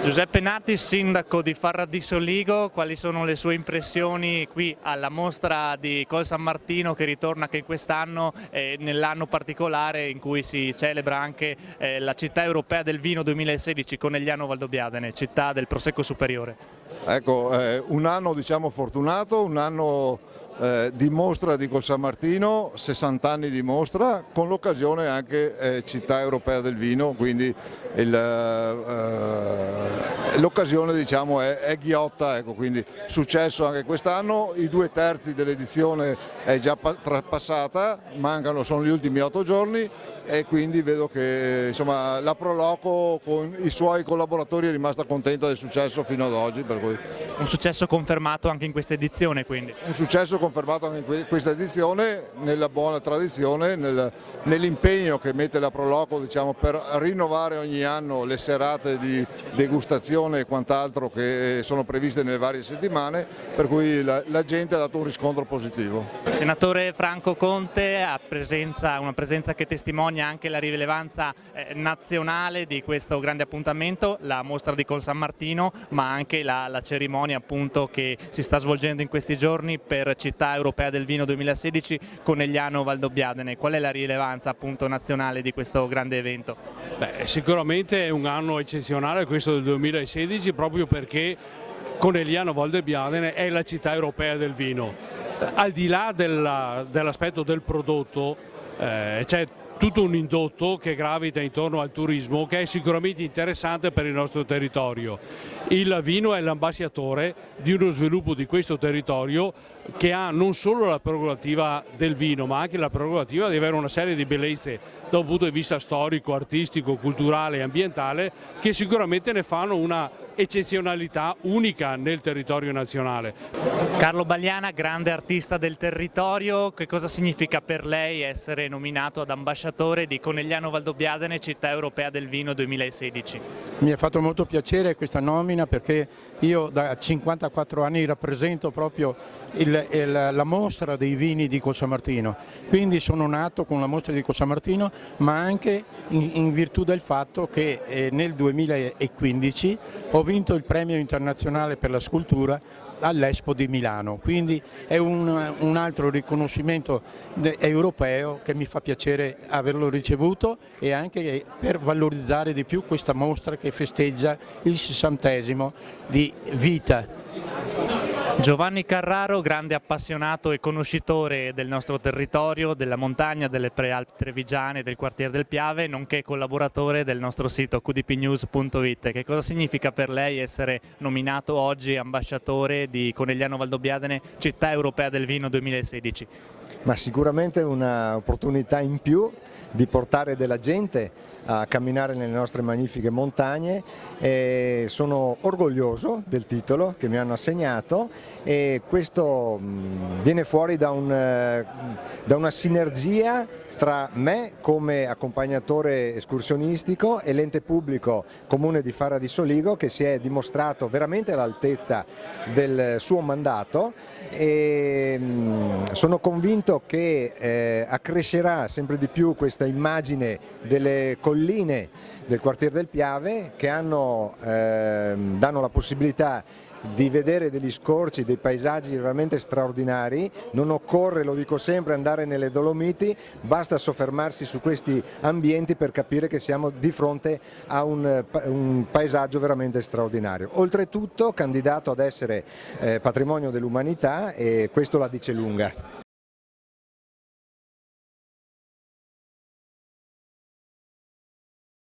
Giuseppe Nati, sindaco di Farra di Soligo, quali sono le sue impressioni qui alla mostra di Col San Martino che ritorna anche quest'anno, nell'anno particolare in cui si celebra anche la città europea del vino 2016, Conegliano Valdobbiadene, città del Prosecco Superiore? Ecco, un anno diciamo fortunato, un anno di mostra di Col San Martino, 60 anni di mostra, con l'occasione anche città europea del vino, quindi l'occasione diciamo è ghiotta, ecco, quindi successo anche quest'anno, i 2/3 dell'edizione è già trapassata, sono gli ultimi 8 giorni e quindi vedo che insomma, la Proloco con i suoi collaboratori è rimasta contenta del successo fino ad oggi. Per cui... Un successo confermato anche in questa edizione quindi? Un successo confermato anche in questa edizione, nella buona tradizione, nell'impegno che mette la Proloco diciamo, per rinnovare ogni anno le serate di degustazione e quant'altro che sono previste nelle varie settimane, per cui la gente ha dato un riscontro positivo. Senatore Franco Conte ha una presenza che testimonia anche la rilevanza nazionale di questo grande appuntamento, la mostra di Col San Martino, ma anche la cerimonia appunto che si sta svolgendo in questi giorni per Città Europea del Vino 2016 Conegliano Valdobbiadene. Qual è la rilevanza appunto nazionale di questo grande evento? Sicuramente è un anno eccezionale questo del 2016 proprio perché Conegliano Valdobbiadene è la città europea del vino. Al di là dell'aspetto del prodotto c'è tutto un indotto che gravita intorno al turismo che è sicuramente interessante per il nostro territorio. Il vino è l'ambasciatore di uno sviluppo di questo territorio che ha non solo la prerogativa del vino ma anche la prerogativa di avere una serie di bellezze da un punto di vista storico, artistico, culturale e ambientale che sicuramente ne fanno una eccezionalità unica nel territorio nazionale. Carlo Bagliana, grande artista del territorio, che cosa significa per lei essere nominato ad ambasciatore di Conegliano Valdobbiadene, città europea del vino 2016? Mi ha fatto molto piacere questa nomina perché io da 54 anni rappresento proprio la mostra dei vini di Col San Martino, quindi sono nato con la mostra di Col San Martino ma anche in virtù del fatto che nel 2015 ho vinto il premio internazionale per la scultura all'Expo di Milano, quindi è un altro riconoscimento europeo che mi fa piacere averlo ricevuto e anche per valorizzare di più questa mostra che festeggia il 60° di vita. Giovanni Carraro, grande appassionato e conoscitore del nostro territorio, della montagna, delle Prealpi Trevigiane, del quartiere del Piave, nonché collaboratore del nostro sito qdpnews.it. Che cosa significa per lei essere nominato oggi ambasciatore di Conegliano Valdobbiadene, città europea del vino 2016? Ma sicuramente un'opportunità in più di portare della gente a camminare nelle nostre magnifiche montagne e sono orgoglioso del titolo che mi hanno assegnato e questo viene fuori da una sinergia tra me come accompagnatore escursionistico e l'ente pubblico comune di Farra di Soligo che si è dimostrato veramente all'altezza del suo mandato e sono convinto che accrescerà sempre di più questa immagine delle colline del quartiere del Piave che danno la possibilità di vedere degli scorci, dei paesaggi veramente straordinari. Non occorre, lo dico sempre, andare nelle Dolomiti, basta soffermarsi su questi ambienti per capire che siamo di fronte a un paesaggio veramente straordinario. Oltretutto candidato ad essere patrimonio dell'umanità e questo la dice lunga.